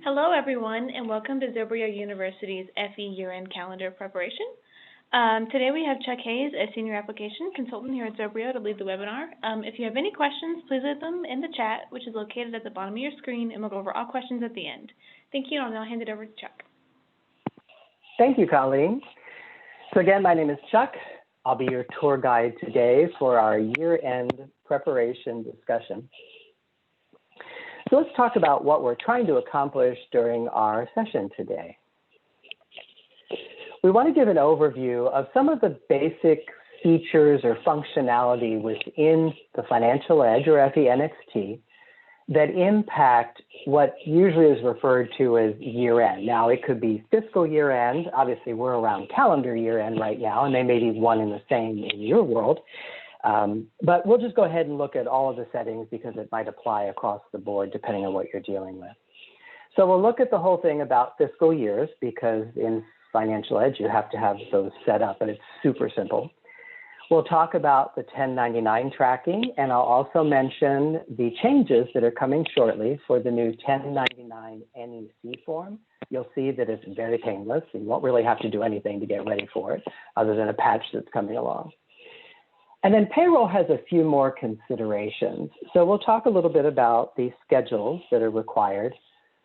Hello, everyone, and welcome to Zobrio University's FE Year-End Calendar Preparation. Today we have Chuck Hayes, a Senior Application Consultant here at Zobrio, to lead the webinar. If you have any questions, please leave them in the chat, which is located at the bottom of your screen, and we'll go over all questions at the end. Thank you, and I'll now hand it over to Chuck. Thank you, Colleen. So again, my name is Chuck. I'll be your tour guide today for our year-end preparation discussion. So let's talk about what we're trying to accomplish during our session today. We want to give an overview of some of the basic features or functionality within the Financial Edge or FENXT that impact what usually is referred to as year-end. Now, it could be fiscal year-end. Obviously, we're around calendar year-end right now, and they may be one and the same in your world. But we'll just go ahead and look at all of the settings because it might apply across the board depending on what you're dealing with. So we'll look at the whole thing about fiscal years because in Financial Edge, you have to have those set up, and it's super simple. We'll talk about the 1099 tracking, and I'll also mention the changes that are coming shortly for the new 1099 NEC form. You'll see that it's very painless. You won't really have to do anything to get ready for it other than a patch that's coming along. And then payroll has a few more considerations. So we'll talk a little bit about the schedules that are required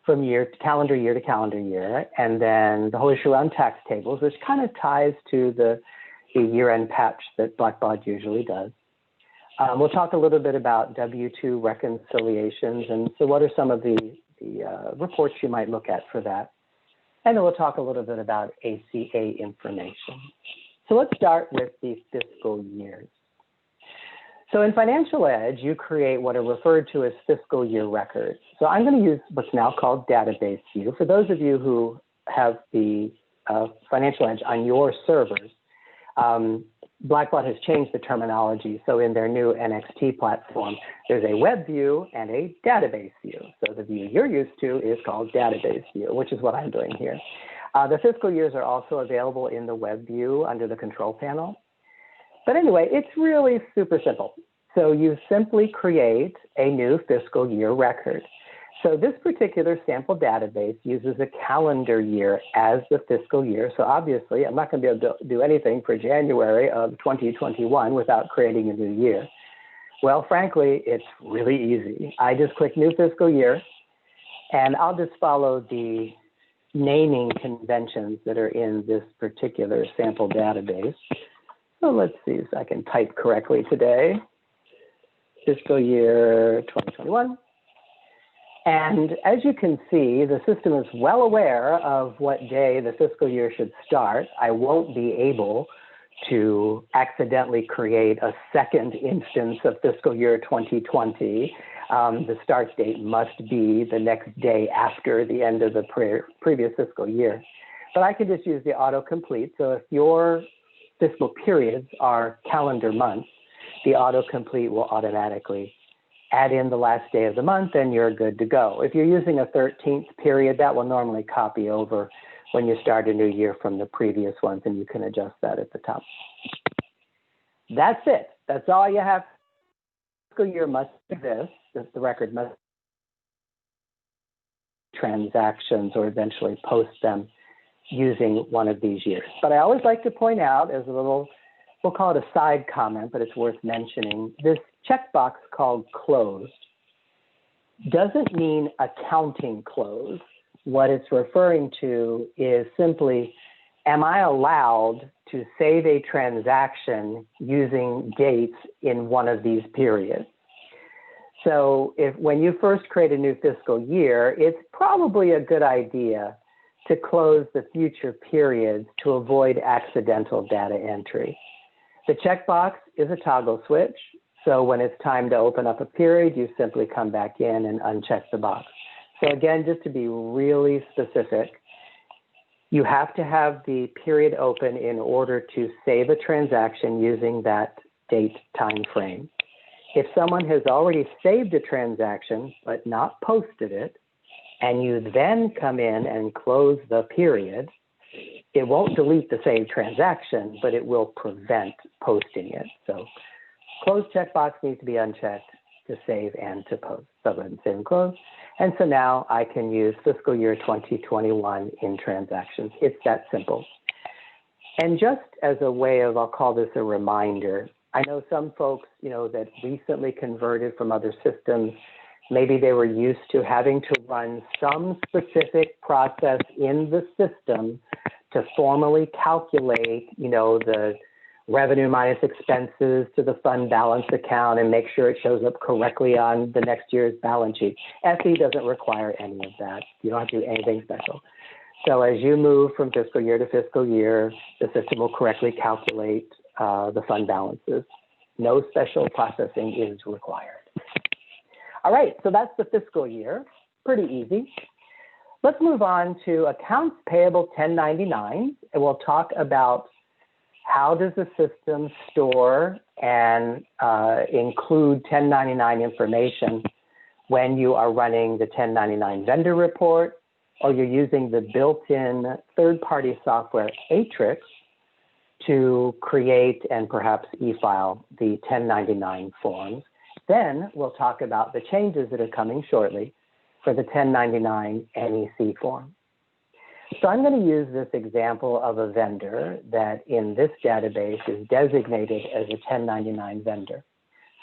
from calendar year to calendar year, and then the whole issue around tax tables, which kind of ties to the year-end patch that Blackbaud usually does. We'll talk a little bit about W-2 reconciliations, and so what are some of the reports you might look at for that. And then we'll talk a little bit about ACA information. So let's start with the fiscal years. So in Financial Edge, you create what are referred to as fiscal year records. So I'm going to use what's now called database view. For those of you who have the Financial Edge on your servers, Blackbaud has changed the terminology. So in their new NXT platform, there's a web view and a database view. So the view you're used to is called database view, which is what I'm doing here. The fiscal years are also available in the web view under the control panel. But anyway, it's really super simple. So you simply create a new fiscal year record. So this particular sample database uses a calendar year as the fiscal year. So obviously, I'm not going to be able to do anything for January of 2021 without creating a new year. Well, frankly, it's really easy. I just click new fiscal year, and I'll just follow the naming conventions that are in this particular sample database. So let's see if I can type correctly today. Fiscal year 2021. And as you can see, the system is well aware of what day the fiscal year should start. I won't be able to accidentally create a second instance of fiscal year 2020. The start date must be the next day after the end of the previous fiscal year. But I can just use the autocomplete. So if your fiscal periods are calendar months, the autocomplete will automatically add in the last day of the month and you're good to go. If you're using a 13th period, that will normally copy over when you start a new year from the previous ones, and you can adjust that at the top. That's it. That's all you have. Fiscal year must exist. The record must transactions or eventually post them using one of these years. But I always like to point out as a little, we'll call it a side comment, but it's worth mentioning, this checkbox called closed doesn't mean accounting close. What it's referring to is simply, am I allowed to save a transaction using dates in one of these periods? So when you first create a new fiscal year, it's probably a good idea to close the future periods to avoid accidental data entry. The checkbox is a toggle switch. So when it's time to open up a period, you simply come back in and uncheck the box. So again, just to be really specific, you have to have the period open in order to save a transaction using that date time frame. If someone has already saved a transaction but not posted it, and you then come in and close the period, it won't delete the saved transaction, but it will prevent posting it. So closed checkbox needs to be unchecked to save and to post. So I'll go ahead and save and close. And so now I can use fiscal year 2021 in transactions. It's that simple. And just as a way of, I'll call this a reminder, I know some folks, that recently converted from other systems, maybe they were used to having to run some specific process in the system to formally calculate, the revenue minus expenses to the fund balance account and make sure it shows up correctly on the next year's balance sheet. FE doesn't require any of that. You don't have to do anything special. So as you move from fiscal year to fiscal year, the system will correctly calculate the fund balances. No special processing is required. All right, so that's the fiscal year. Pretty easy. Let's move on to accounts payable 1099, and we'll talk about how does the system store and include 1099 information when you are running the 1099 vendor report, or you're using the built-in third-party software Atrix to create and perhaps e-file the 1099 forms. Then we'll talk about the changes that are coming shortly for the 1099 NEC form. So I'm going to use this example of a vendor that in this database is designated as a 1099 vendor.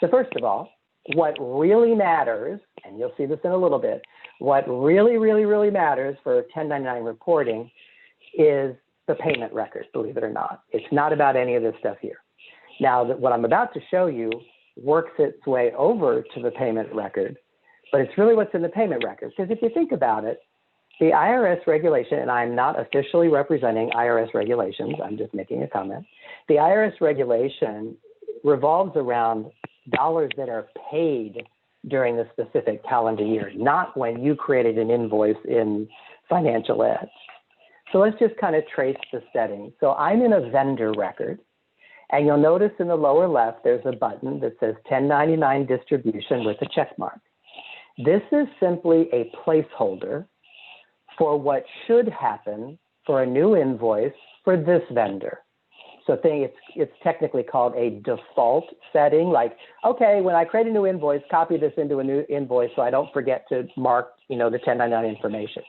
So first of all, what really matters, and you'll see this in a little bit, what really matters for 1099 reporting is the payment record, believe it or not. It's not about any of this stuff here. Now, what I'm about to show you works its way over to the payment record, but it's really what's in the payment record. Because if you think about it, the IRS regulation, and I'm not officially representing IRS regulations, I'm just making a comment. The IRS regulation revolves around dollars that are paid during the specific calendar year, not when you created an invoice in financial ed. So let's just kind of trace the settings. So I'm in a vendor record, and you'll notice in the lower left, there's a button that says 1099 distribution with a check mark. This is simply a placeholder for what should happen for a new invoice for this vendor. So it's technically called a default setting, like, okay, when I create a new invoice, copy this into a new invoice so I don't forget to mark, the 1099 information.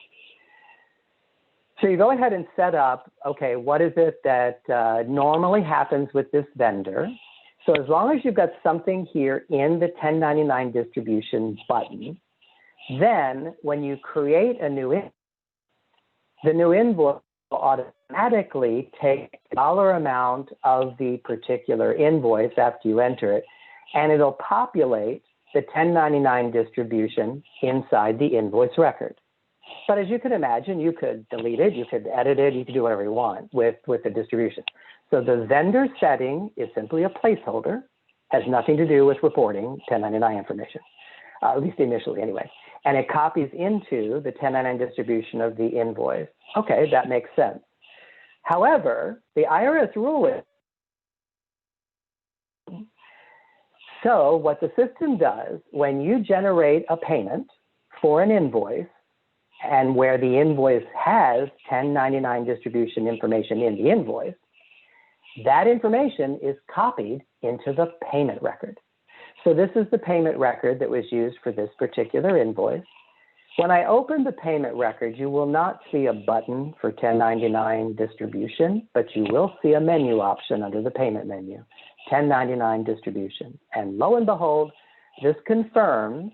So you go ahead and set up, okay, what is it that normally happens with this vendor? So as long as you've got something here in the 1099 distribution button, then when you create a new invoice, the new invoice will automatically take the dollar amount of the particular invoice after you enter it, and it'll populate the 1099 distribution inside the invoice record. But as you can imagine, you could delete it, you could edit it, you could do whatever you want with the distribution. So the vendor setting is simply a placeholder, has nothing to do with reporting 1099 information, at least initially anyway. And it copies into the 1099 distribution of the invoice. Okay, that makes sense. However, the IRS rule is, so what the system does, when you generate a payment for an invoice, and where the invoice has 1099 distribution information in the invoice, that information is copied into the payment record. So this is the payment record that was used for this particular invoice. When I open the payment record, you will not see a button for 1099 distribution, but you will see a menu option under the payment menu, 1099 distribution. And lo and behold, this confirms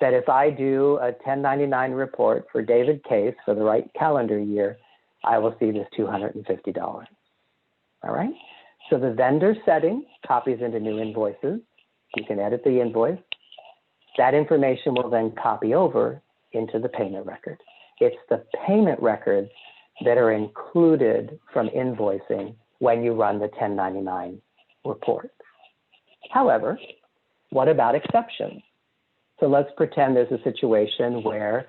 that if I do a 1099 report for David Case for the right calendar year, I will see this $250. All right? So the vendor setting copies into new invoices. You can edit the invoice. That information will then copy over into the payment record. It's the payment records that are included from invoicing when you run the 1099 report. However, what about exceptions? So let's pretend there's a situation where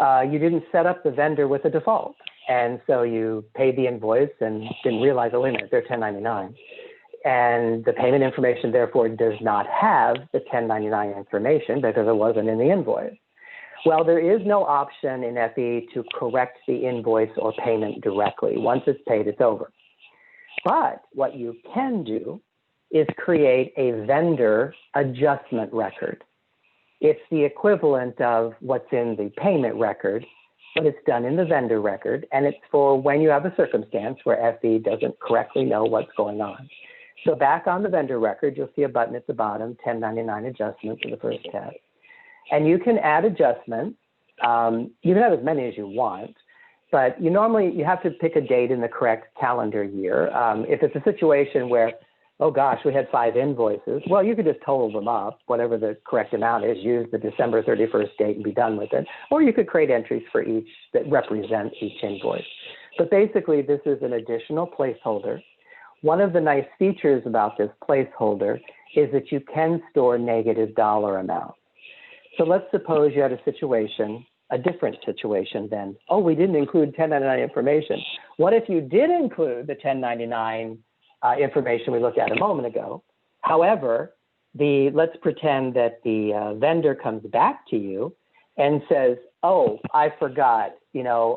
you didn't set up the vendor with a default. And so you paid the invoice and didn't realize, oh, wait a minute, they're 1099. And the payment information, therefore, does not have the 1099 information because it wasn't in the invoice. Well, there is no option in FE to correct the invoice or payment directly. Once it's paid, it's over. But what you can do is create a vendor adjustment record. It's the equivalent of what's in the payment record, but it's done in the vendor record, and it's for when you have a circumstance where FE doesn't correctly know what's going on. So back on the vendor record, you'll see a button at the bottom, 1099 adjustment for the first tab. And you can add adjustments. You can have as many as you want, but you have to pick a date in the correct calendar year. If it's a situation where, oh gosh, we had 5 invoices, well, you could just total them up, whatever the correct amount is, use the December 31st date and be done with it. Or you could create entries for each that represent each invoice. But basically, this is an additional placeholder. One of the nice features about this placeholder is that you can store negative dollar amounts. So let's suppose you had a situation, a different situation than, oh, we didn't include 1099 information. What if you did include the 1099 information we looked at a moment ago? However, let's pretend that the vendor comes back to you and says, oh, I forgot,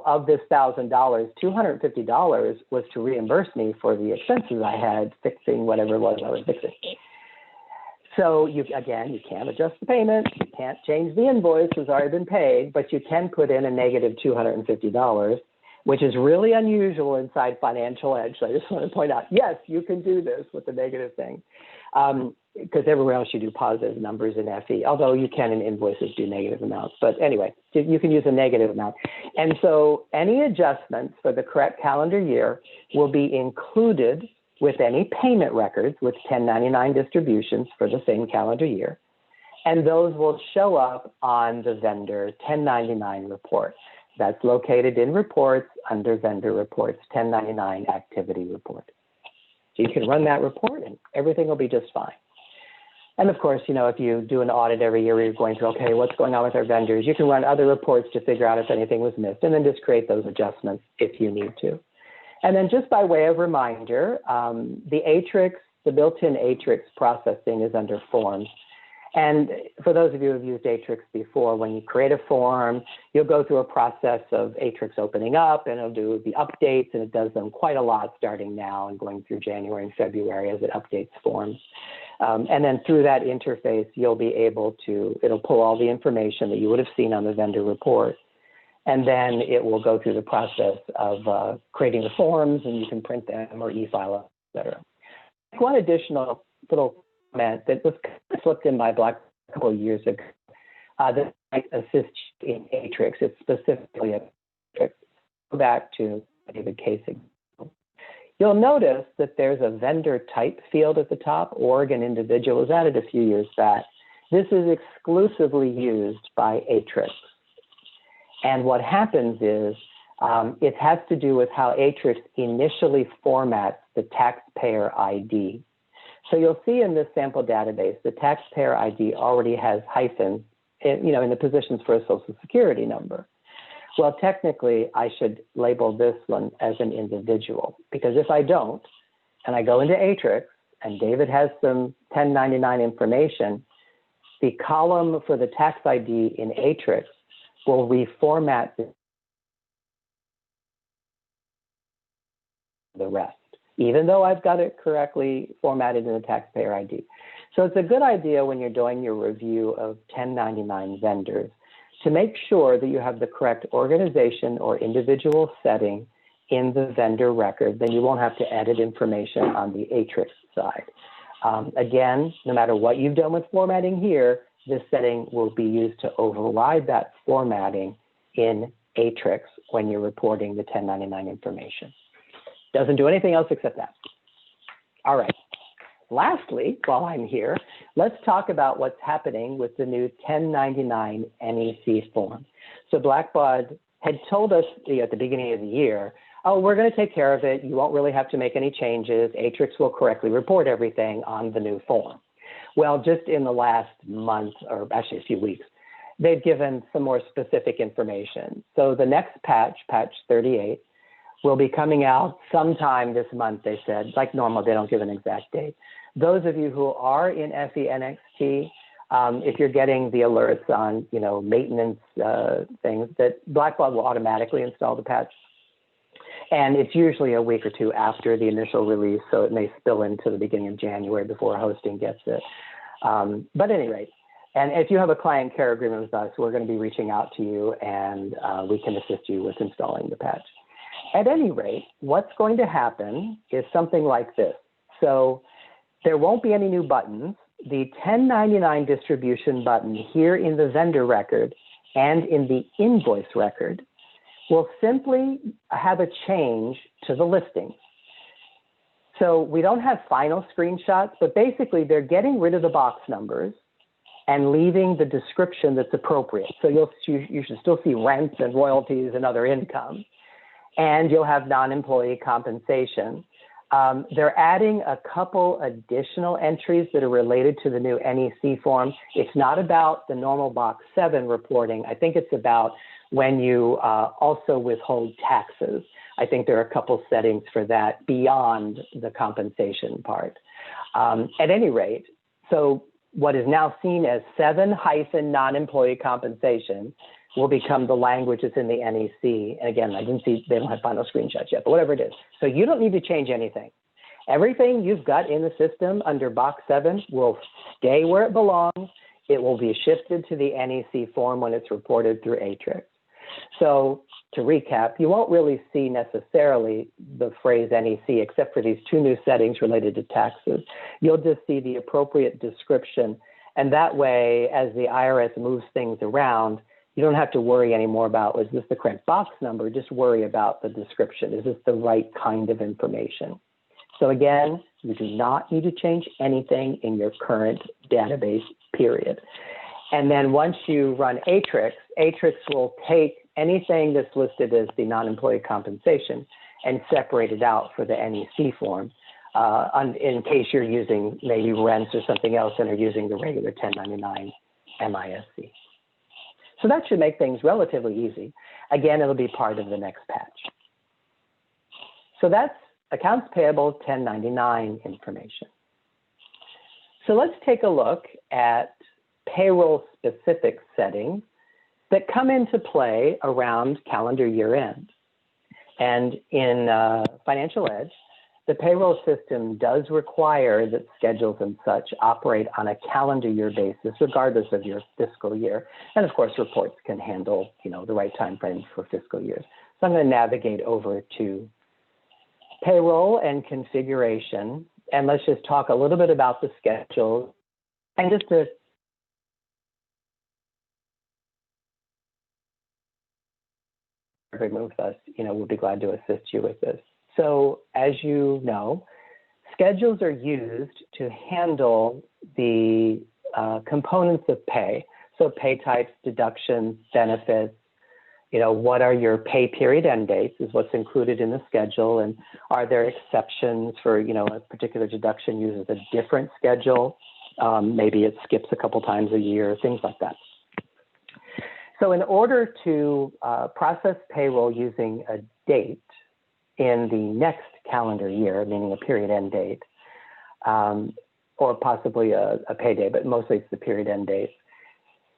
of this $1,000, $250 was to reimburse me for the expenses I had fixing whatever it was I was fixing. So you can't adjust the payment, you can't change the invoice, it's already been paid, but you can put in a negative $250, which is really unusual inside Financial Edge. So I just want to point out, yes, you can do this with the negative thing, because everywhere else you do positive numbers in FE, although you can in invoices do negative amounts. But anyway, you can use a negative amount. And so any adjustments for the correct calendar year will be included with any payment records with 1099 distributions for the same calendar year. And those will show up on the vendor 1099 report. That's located in reports under vendor reports, 1099 activity report. So you can run that report and everything will be just fine. And of course, if you do an audit every year, you're going through, okay, what's going on with our vendors? You can run other reports to figure out if anything was missed and then just create those adjustments if you need to. And then just by way of reminder, the Atrix, the built-in Atrix processing is under forms. And for those of you who have used Atrix before, when you create a form, you'll go through a process of Atrix opening up, and it'll do the updates, and it does them quite a lot starting now and going through January and February as it updates forms. And then through that interface, you'll be able to, it'll pull all the information that you would have seen on the vendor report. And then it will go through the process of creating the forms, and you can print them or e-file, et cetera. One additional little comment that was slipped in by Black a couple of years ago that might assist in Atrix. It's specifically a Atrix. Go back to David Kasich. You'll notice that there's a vendor type field at the top. Oregon individual was added a few years back. This is exclusively used by Atrix. And what happens is it has to do with how Atrix initially formats the taxpayer ID. So you'll see in this sample database, the taxpayer ID already has hyphens, in the positions for a Social Security number. Well, technically, I should label this one as an individual, because if I don't, and I go into Atrix, and David has some 1099 information, the column for the tax ID in Atrix will reformat the rest, even though I've got it correctly formatted in the taxpayer ID. So it's a good idea when you're doing your review of 1099 vendors to make sure that you have the correct organization or individual setting in the vendor record. Then you won't have to edit information on the Atrix side. Again, no matter what you've done with formatting here, this setting will be used to override that formatting in Atrix when you're reporting the 1099 information. Doesn't do anything else except that. All right. Lastly, while I'm here, let's talk about what's happening with the new 1099 NEC form. So Blackbaud had told us at the beginning of the year, oh, we're going to take care of it. You won't really have to make any changes. Atrix will correctly report everything on the new form. Well, just in the last month, or actually a few weeks, they've given some more specific information. So the next patch, patch 38, will be coming out sometime this month, they said. Like normal, they don't give an exact date. Those of you who are in FENXT, if you're getting the alerts on, maintenance things, that Blackbaud will automatically install the patch. And it's usually a week or two after the initial release, so it may spill into the beginning of January before hosting gets it. But at any rate, and if you have a client care agreement with us, we're going to be reaching out to you, and we can assist you with installing the patch. At any rate, what's going to happen is something like this. So there won't be any new buttons. The 1099 distribution button here in the vendor record and in the invoice record will simply have a change to the listing. So we don't have final screenshots, but basically they're getting rid of the box numbers and leaving the description that's appropriate. So you should still see rents and royalties and other income, and you'll have non-employee compensation. They're adding a couple additional entries that are related to the new NEC form. It's not about the normal box 7 reporting. I think it's about when you also withhold taxes. I think there are a couple settings for that beyond the compensation part. At any rate, so what is now seen as 7 - non-employee compensation will become the language that's in the NEC. And again, I didn't see, they don't have final screenshots yet, but whatever it is. So you don't need to change anything. Everything you've got in the system under box 7 will stay where it belongs. It will be shifted to the NEC form when it's reported through Atrix. So to recap, you won't really see necessarily the phrase NEC except for these 2 new settings related to taxes. You'll just see the appropriate description. And that way, as the IRS moves things around, you don't have to worry anymore about, is this the correct box number? Just worry about the description. Is this the right kind of information? So again, you do not need to change anything in your current database, period. And then once you run Atrix, Atrix will take anything that's listed as the non-employee compensation and separate it out for the NEC form in case you're using maybe rents or something else and are using the regular 1099 MISC. So that should make things relatively easy. Again, it'll be part of the next patch. So that's accounts payable 1099 information. So let's take a look at payroll-specific settings that come into play around calendar year end. And in Financial Edge, the payroll system does require that schedules and such operate on a calendar year basis, regardless of your fiscal year. And of course, reports can handle, the right time frame for fiscal years. So I'm going to navigate over to payroll and configuration. And let's just talk a little bit about the schedule. And just to remove us, we'll be glad to assist you with this. So as you know, schedules are used to handle the components of pay. So pay types, deductions, benefits, what are your pay period end dates is what's included in the schedule. And are there exceptions for, a particular deduction uses a different schedule? Maybe it skips a couple times a year, things like that. So in order to process payroll using a date in the next calendar year, meaning a period end date, or possibly a payday, but mostly it's the period end date,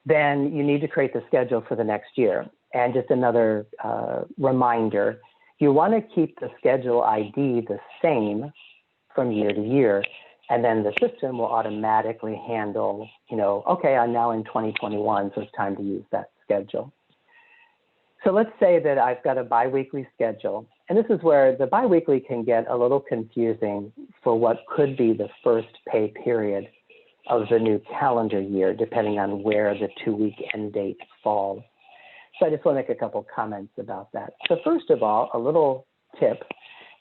then you need to create the schedule for the next year. And just another reminder, you want to keep the schedule ID the same from year to year, and then the system will automatically handle, okay, I'm now in 2021, so it's time to use that schedule. So let's say that I've got a biweekly schedule, and this is where the biweekly can get a little confusing for what could be the first pay period of the new calendar year, depending on where the 2-week end date falls. So I just want to make a couple comments about that. So first of all, a little tip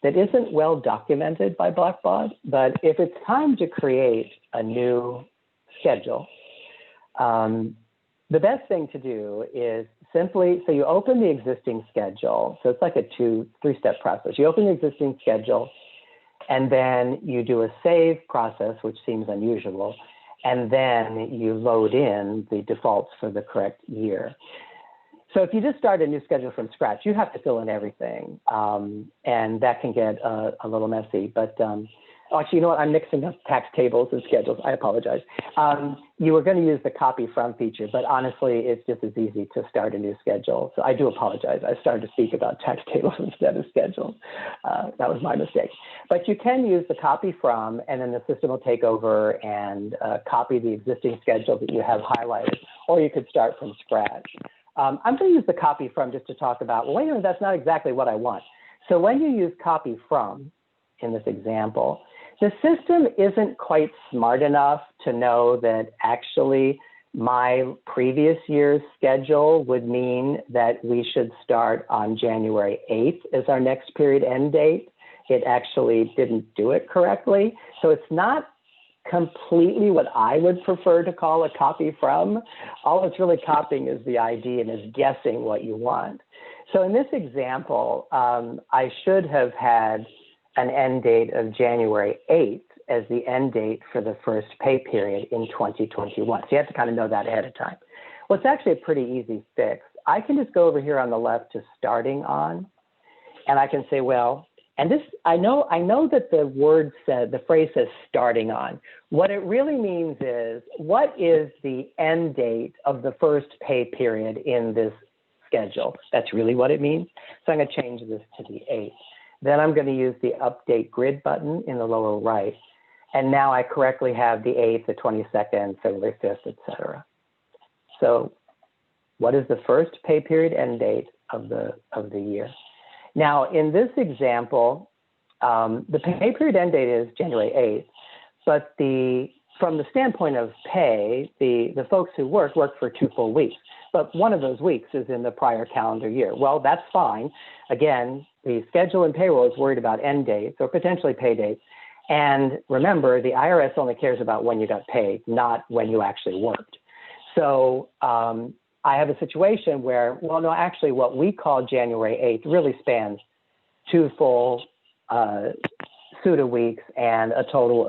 that isn't well documented by Blackbaud, but if it's time to create a new schedule, the best thing to do is simply, so you open the existing schedule. So it's like a 3-step process. You open the existing schedule, and then you do a save process, which seems unusual, and then you load in the defaults for the correct year. So if you just start a new schedule from scratch, you have to fill in everything, and that can get a little messy. But Actually, you know what? I'm mixing up tax tables and schedules. I apologize. You were going to use the copy from feature, but honestly, it's just as easy to start a new schedule. So I do apologize. I started to speak about tax tables instead of schedules. That was my mistake. But you can use the copy from, and then the system will take over and copy the existing schedule that you have highlighted, or you could start from scratch. I'm going to use the copy from just to talk about, well, wait a minute, that's not exactly what I want. So when you use copy from in this example, the system isn't quite smart enough to know that actually my previous year's schedule would mean that we should start on January 8th as our next period end date. It actually didn't do it correctly. So it's not completely what I would prefer to call a copy from. All it's really copying is the ID and is guessing what you want. So in this example, I should have had an end date of January 8th as the end date for the first pay period in 2021. So you have to kind of know that ahead of time. Well, it's actually a pretty easy fix. I can just go over here on the left to starting on, and I can say, well, and this, I know that the phrase says starting on. What it really means is, what is the end date of the first pay period in this schedule? That's really what it means. So I'm going to change this to the 8th. Then I'm going to use the update grid button in the lower right. And now I correctly have the 8th, the 22nd, February 5th, et cetera. So what is the first pay period end date of the year? Now, in this example, the pay period end date is January 8th, but from the standpoint of pay, the folks who work for 2 full weeks, but one of those weeks is in the prior calendar year. Well, that's fine. Again, the schedule and payroll is worried about end dates or potentially pay dates. And remember, the IRS only cares about when you got paid, not when you actually worked. So I have a situation where, well, no, actually what we call January 8th really spans 2 full SUTA weeks and a total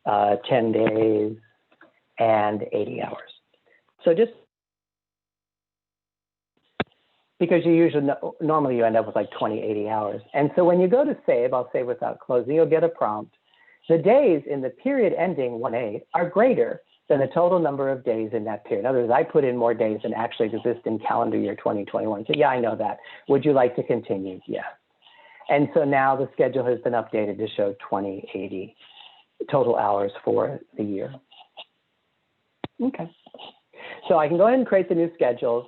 of 10 days and 80 hours. So just because you usually, normally you end up with like 20, 80 hours. And so when you go to save, I'll save without closing, you'll get a prompt. The days in the period ending 1/8 are greater than the total number of days in that period. In other words, I put in more days than actually exist in calendar year 2021. So yeah, I know that. Would you like to continue? Yeah. And so now the schedule has been updated to show 2080 total hours for the year. Okay. So I can go ahead and create the new schedules.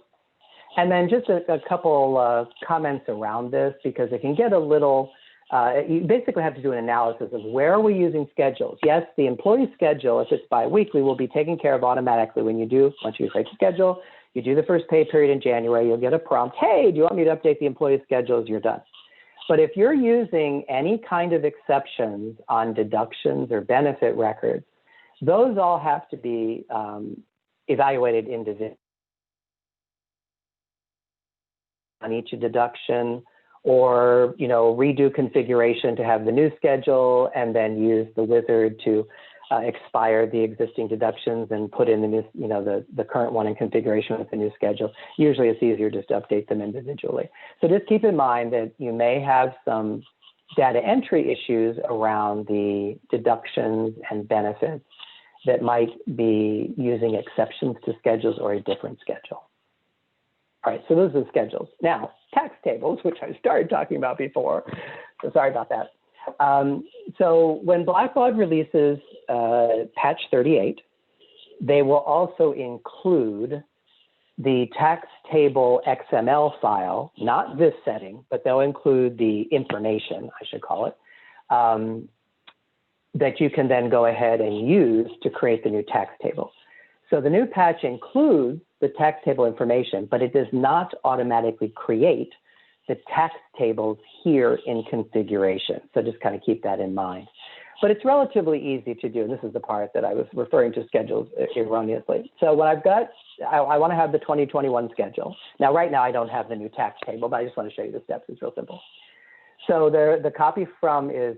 And then just a couple comments around this, because it can get a little, you basically have to do an analysis of where are we using schedules. Yes, the employee schedule, if it's biweekly, will be taken care of automatically once you create the schedule, you do the first pay period in January, you'll get a prompt, hey, do you want me to update the employee schedules? You're done. But if you're using any kind of exceptions on deductions or benefit records, those all have to be evaluated individually on each deduction, or redo configuration to have the new schedule, and then use the wizard to expire the existing deductions and put in the new, the current one in configuration with the new schedule. Usually it's easier just to update them individually. So just keep in mind that you may have some data entry issues around the deductions and benefits that might be using exceptions to schedules or a different schedule. All right, so those are the schedules. Now, tax tables, which I started talking about before, so sorry about that. So when Blackbaud releases patch 38, they will also include the tax table XML file, not this setting, but they'll include the information, I should call it, that you can then go ahead and use to create the new tax table. So the new patch includes the tax table information, but it does not automatically create the tax tables here in configuration. So just kind of keep that in mind. But it's relatively easy to do. And this is the part that I was referring to schedules erroneously. So what I've got, I want to have the 2021 schedule. Now, right now, I don't have the new tax table, but I just want to show you the steps. It's real simple. So the copy from is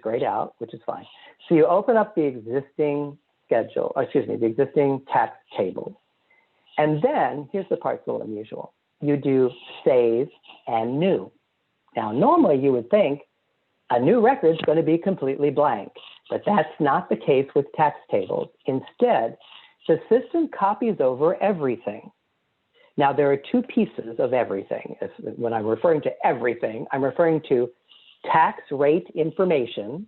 grayed out, which is fine. So you open up the existing schedule, or excuse me, the existing tax table. And then here's the part that's a little unusual. You do save and new. Now, normally you would think a new record is going to be completely blank. But that's not the case with tax tables. Instead, the system copies over everything. Now, there are two pieces of everything. When I'm referring to everything, I'm referring to tax rate information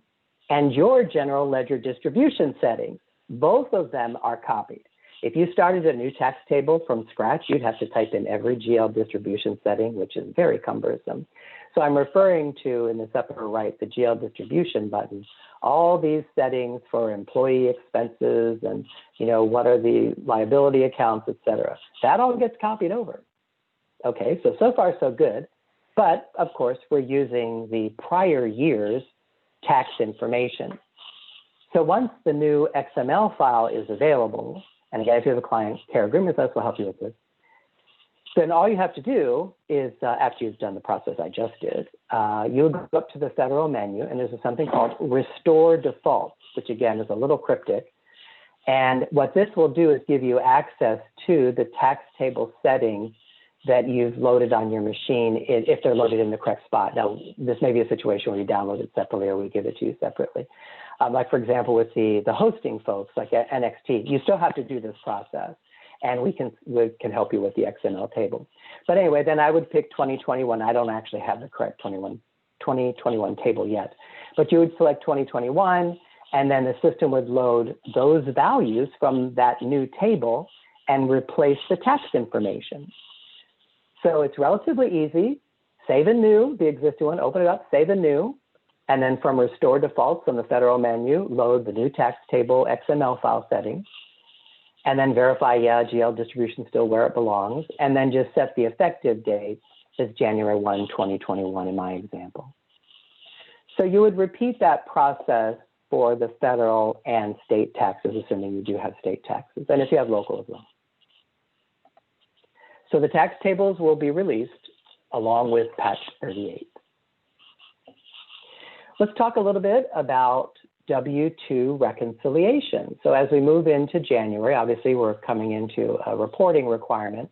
and your general ledger distribution settings. Both of them are copied. If you started a new tax table from scratch, you'd have to type in every GL distribution setting, which is very cumbersome. So I'm referring to, in this upper right, the GL distribution button, all these settings for employee expenses and, what are the liability accounts, et cetera. That all gets copied over. Okay, so far so good. But of course, we're using the prior year's tax information. So once the new XML file is available, and again, if you have a client care agreement with us, we'll help you with this, then all you have to do is, after you've done the process I just did, you'll go up to the federal menu, and there's something called Restore Defaults, which again is a little cryptic. And what this will do is give you access to the tax table settings that you've loaded on your machine, if they're loaded in the correct spot. Now, this may be a situation where you download it separately or we give it to you separately. Like, for example, with the hosting folks, like at NXT, you still have to do this process, and we can help you with the XML table. But anyway, then I would pick 2021. I don't actually have the correct 2021 table yet, but you would select 2021, and then the system would load those values from that new table and replace the tax information. So it's relatively easy. Save and new, the existing one, open it up, save and new, and then from Restore Defaults on the federal menu, load the new tax table XML file settings, and then verify, yeah, GL distribution still where it belongs, and then just set the effective date as January 1, 2021 in my example. So you would repeat that process for the federal and state taxes, assuming you do have state taxes, and if you have local as well. So the tax tables will be released along with patch 38. Let's talk a little bit about W-2 reconciliation. So as we move into January, obviously we're coming into a reporting requirement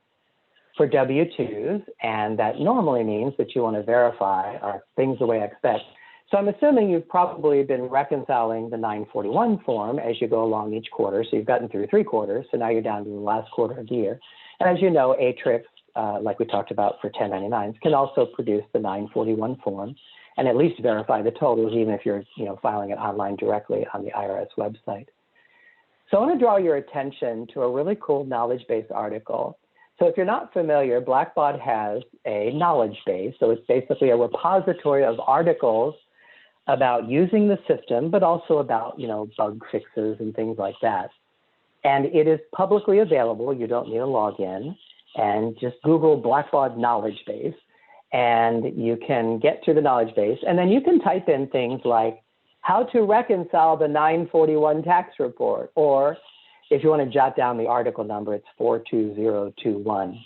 for W-2s, and that normally means that you want to verify things the way I expect. So I'm assuming you've probably been reconciling the 941 form as you go along each quarter. So you've gotten through 3 quarters, so now you're down to the last quarter of the year. And as you know, Atrix, like we talked about for 1099s, can also produce the 941 form and at least verify the totals, even if you're filing it online directly on the IRS website. So I want to draw your attention to a really cool knowledge base article. So if you're not familiar, Blackbaud has a knowledge base. So it's basically a repository of articles about using the system, but also about bug fixes and things like that. And it is publicly available. You don't need a login. And just Google Blackbaud knowledge base, and you can get to the knowledge base. And then you can type in things like how to reconcile the 941 tax report, or if you want to jot down the article number, it's 42021.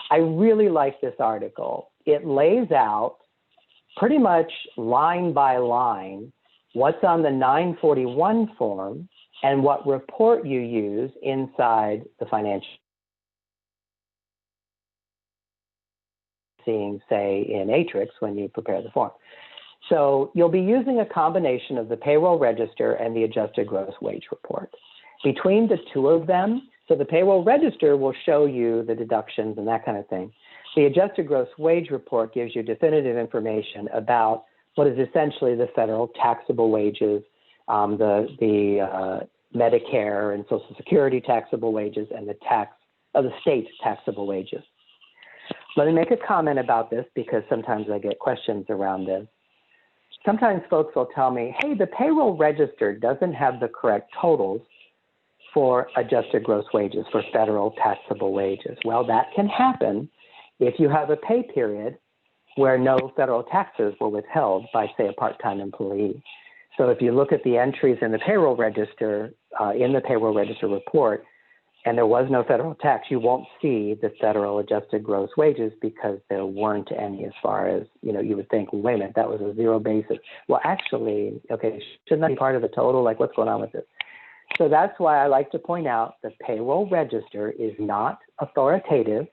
I really like this article. It lays out pretty much line by line what's on the 941 form and what report you use inside the financial, seeing, say, in Atrix when you prepare the form. So you'll be using a combination of the payroll register and the adjusted gross wage report. Between the two of them, so the payroll register will show you the deductions and that kind of thing. The adjusted gross wage report gives you definitive information about what is essentially the federal taxable wages, the Medicare and Social Security taxable wages, and the state taxable wages. Let me make a comment about this because sometimes I get questions around this. Sometimes folks will tell me, hey, the payroll register doesn't have the correct totals for adjusted gross wages, for federal taxable wages. Well, that can happen if you have a pay period where no federal taxes were withheld by, say, a part-time employee. So if you look at the entries in the payroll register report, and there was no federal tax, you won't see the federal adjusted gross wages because there weren't any, as far as, you would think, wait a minute, that was a zero basis. Well, actually, okay, shouldn't that be part of the total? Like, what's going on with this? So that's why I like to point out the payroll register is not authoritative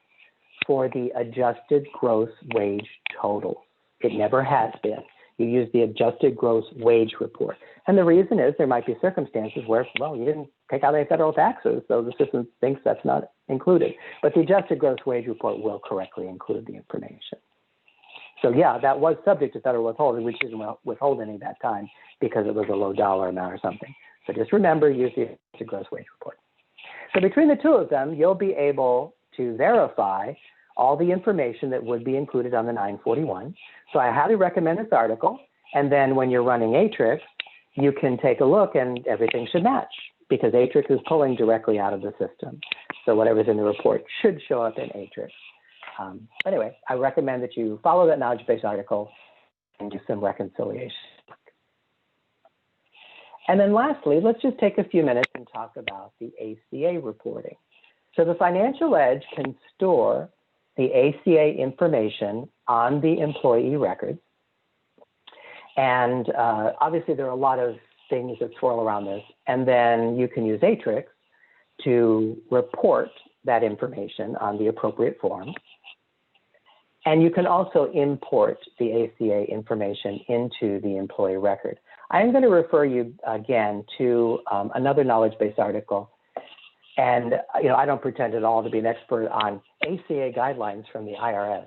for the adjusted gross wage total. It never has been. You use the adjusted gross wage report. And the reason is there might be circumstances where, well, you didn't take out any federal taxes, so the system thinks that's not included. But the adjusted gross wage report will correctly include the information. So yeah, that was subject to federal withholding, which didn't withhold any at that time because it was a low dollar amount or something. So just remember, use the adjusted gross wage report. So between the two of them, you'll be able to verify all the information that would be included on the 941. So I highly recommend this article. And then when you're running Atrix, you can take a look and everything should match because Atrix is pulling directly out of the system. So whatever's in the report should show up in Atrix. Anyway, I recommend that you follow that knowledge base article and do some reconciliation. And then lastly, let's just take a few minutes and talk about the ACA reporting. So the Financial Edge can store the ACA information on the employee records. And obviously there are a lot of things that swirl around this. And then you can use Atrix to report that information on the appropriate form. And you can also import the ACA information into the employee record. I am going to refer you again to another knowledge base article. And I don't pretend at all to be an expert on ACA guidelines from the IRS.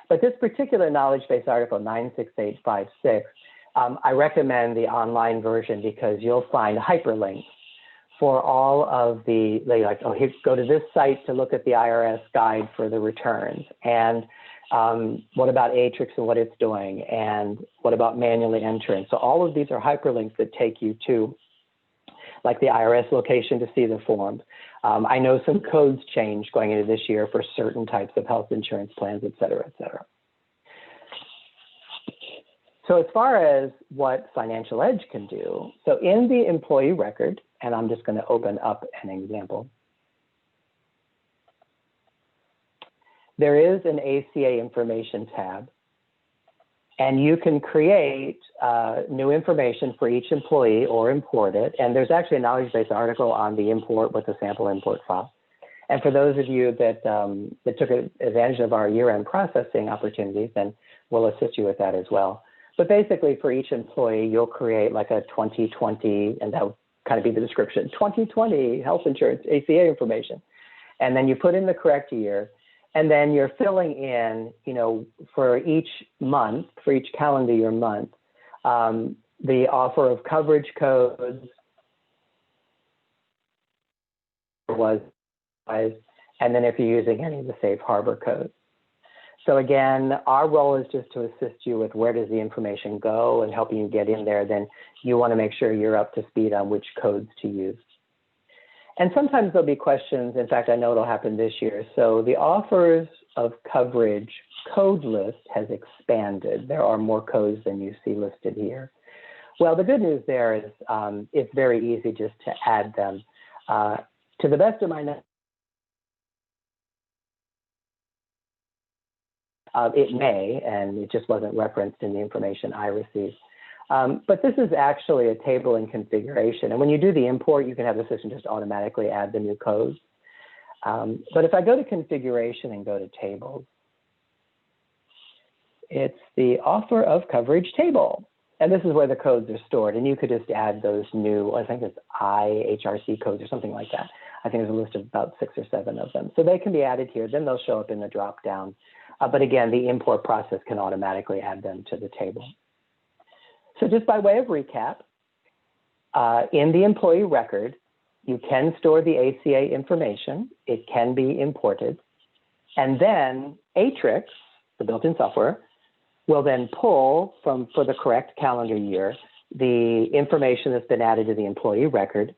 But this particular knowledge base article, 96856, I recommend the online version because you'll find hyperlinks for all of the, like, oh, here, go to this site to look at the IRS guide for the returns. And what about Atrix and what it's doing? And what about manually entering? So all of these are hyperlinks that take you to like the IRS location to see the forms. I know some codes change going into this year for certain types of health insurance plans, et cetera, et cetera. So as far as what Financial Edge can do, so in the employee record, and I'm just going to open up an example. There is an ACA information tab, and you can create new information for each employee or import it. And there's actually a knowledge base article on the import with the sample import file. And for those of you that, that took advantage of our year-end processing opportunities, then we'll assist you with that as well. But basically for each employee, you'll create like a 2020, and that would kind of be the description, 2020 health insurance ACA information. And then you put in the correct year. And then you're filling in, for each month, for each calendar year month, the offer of coverage codes was, and then if you're using any of the safe harbor codes. So again, our role is just to assist you with where does the information go and helping you get in there. Then you want to make sure you're up to speed on which codes to use. And sometimes there'll be questions. In fact, I know it'll happen this year. So the offers of coverage code list has expanded. There are more codes than you see listed here. Well, the good news there is it's very easy just to add them. To the best of my knowledge, it may, and it just wasn't referenced in the information I received. But this is actually a table in configuration. And when you do the import, you can have the system just automatically add the new codes. But if I go to configuration and go to tables, it's the offer of coverage table. And this is where the codes are stored. And you could just add those new, I think it's IHRC codes or something like that. I think there's a list of about 6 or 7 of them. So they can be added here. Then they'll show up in the drop down. But again, the import process can automatically add them to the table. So just by way of recap, in the employee record, you can store the ACA information. It can be imported. And then Atrix, the built-in software, will then pull for the correct calendar year, the information that's been added to the employee record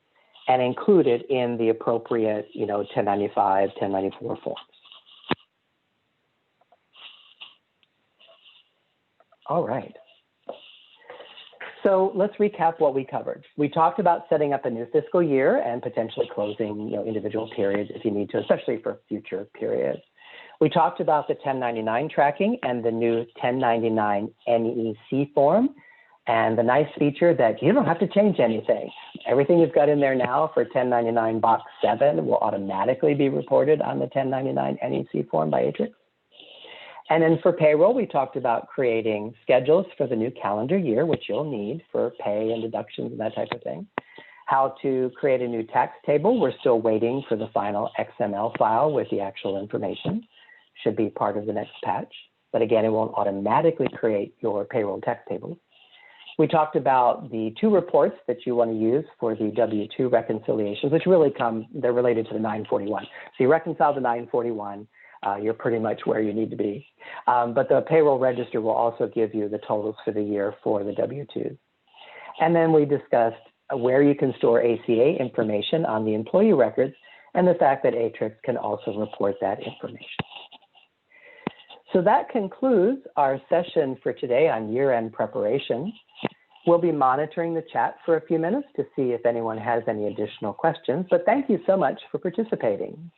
and include it in the appropriate, 1095, 1094 forms. All right. So let's recap what we covered. We talked about setting up a new fiscal year and potentially closing individual periods if you need to, especially for future periods. We talked about the 1099 tracking and the new 1099 NEC form and the nice feature that you don't have to change anything. Everything you've got in there now for 1099 Box 7 will automatically be reported on the 1099 NEC form by Atrix. And then for payroll, we talked about creating schedules for the new calendar year, which you'll need for pay and deductions and that type of thing. How to create a new tax table. We're still waiting for the final XML file with the actual information. Should be part of the next patch. But again, it won't automatically create your payroll tax tables. We talked about the 2 reports that you want to use for the W-2 reconciliations, which really they're related to the 941. So you reconcile the 941, you're pretty much where you need to be. But the payroll register will also give you the totals for the year for the W-2s. And then we discussed where you can store ACA information on the employee records and the fact that Atrix can also report that information. So that concludes our session for today on year-end preparation. We'll be monitoring the chat for a few minutes to see if anyone has any additional questions, but thank you so much for participating.